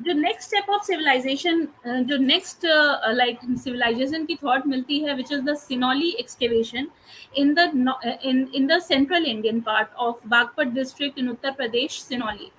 जो next step of civilization, जो next like civilization की थॉट मिलती है, which is the Sinauli excavation in the in the central Indian part of Baghpat district in Uttar Pradesh, Sinauli.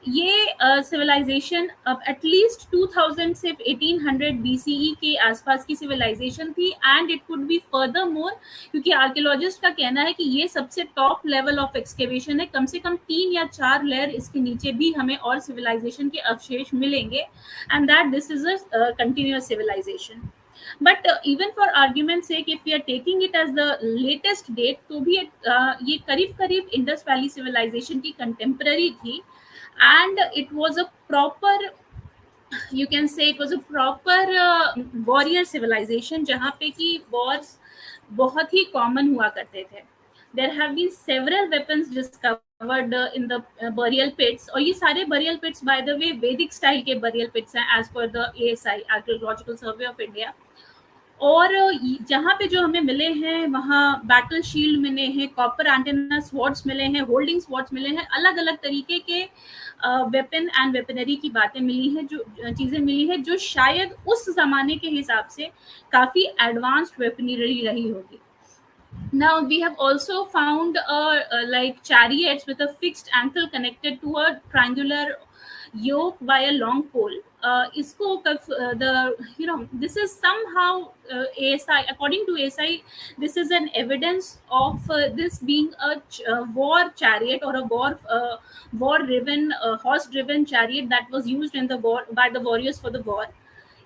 ये civilization अब at least 2000 से 1800 बीसीई के आसपास की सिविलाइजेशन थी, and it could be further more, क्योंकि आर्कियोलॉजिस्ट का कहना है कि ये सबसे टॉप लेवल ऑफ एक्सकेवेशन है। कम से कम 3 या 4 लेयर इसके नीचे भी हमें और सिविलाइजेशन के अवशेष मिलेंगे, and that this is a continuous civilization. But even for argument से if we are taking it as the latest date, तो भी ये करीब करीब इंडस वैली सिविलाइजेशन की कंटेम्पररी थी, and it was a proper, you can say it was a proper warrior civilization, जहाँ पे कि wars बहुत ही common हुआ करते थे। There have been several weapons discovered in the burial pits, और ये सारे burial pits by the way वैदिक स्टाइल के burial pits हैं as per the ASI, Archaeological Survey of India। और जहाँ पे जो हमें मिले हैं वहाँ बैटल शील्ड मिले हैं, कॉपर एंटेना स्वॉर्ड्स मिले हैं, होल्डिंग स्वॉर्ड्स मिले हैं, अलग अलग तरीके के वेपन एंड वेपनरी की बातें मिली हैं, जो चीज़ें मिली हैं जो शायद उस जमाने के हिसाब से काफ़ी एडवांस्ड वेपनरी रही होगी। Now we have also found like chariots with a fixed ankle connected to a triangular yoke by a long pole. Isko the this is somehow ASI, according to ASI, this is an evidence of this being a war chariot or a war driven horse driven chariot that was used in the war by the warriors for the war.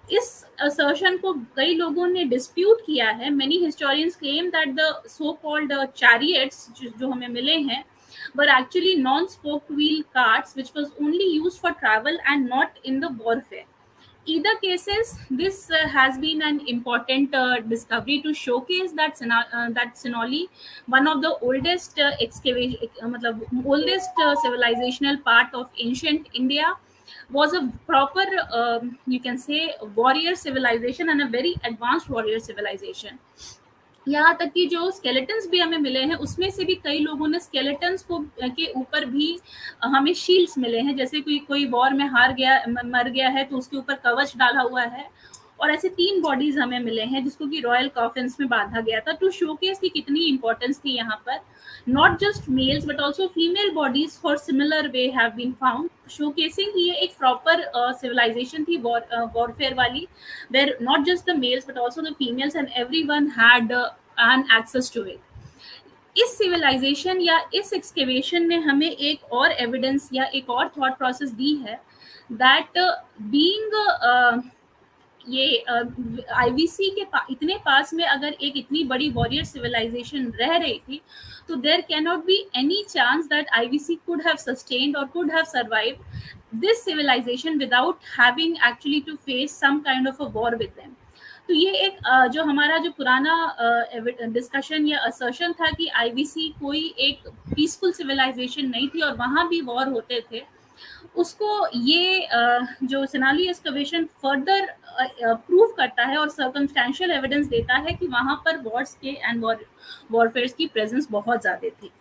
इस assertion को कई लोगों ने dispute किया है। Many historians claim that the so called chariots जो हमें मिले हैं were actually non-spoked wheel carts which was only used for travel and not in the warfare. Either cases, this has been an important discovery to showcase that that Sinoli, one of the oldest oldest civilizational part of ancient India, was a proper you can say warrior civilization and a very advanced warrior civilization. यहाँ तक कि जो skeletons भी हमें मिले हैं उसमें से भी कई लोगों ने स्केलेटन्स को के ऊपर भी हमें शील्ड्स मिले हैं, जैसे कोई वॉर में मर गया है तो उसके ऊपर कवच डाला हुआ है, और ऐसे 3 बॉडीज हमें मिले हैं जिसको कि रॉयल कॉफिन्स में बांधा गया था, टू शोकेस की कितनी इंपॉर्टेंस थी यहाँ पर। Not just males but also female bodies for similar way have been found, showcasing ये एक प्रॉपर सिविलाइजेशन थी वॉरफेयर वाली, where not just the males but also the females and everyone had an access to it. इस civilization या इस excavation ने हमें एक और एविडेंस या एक और थॉट प्रोसेस दी है दैट बीइंग ये आईवीसी के इतने पास में अगर एक इतनी बड़ी वॉरियर सिविलाइजेशन रह रही थी, तो there can not be any chance that IVC could have sustained और could have survived this civilization without having actually to face some kind of a war with them. तो ये एक जो हमारा जो पुराना डिस्कशन या असर्शन था कि आईवीसी कोई एक पीसफुल सिविलाइजेशन नहीं थी और वहाँ भी वॉर होते थे, उसको ये जो सिनाली एक्सकवेशन फर्दर प्रूव करता है और सर्कमस्टेंशियल एविडेंस देता है कि वहाँ पर वॉर्स के एंड वॉरफेयर्स की प्रेजेंस बहुत ज़्यादा थी।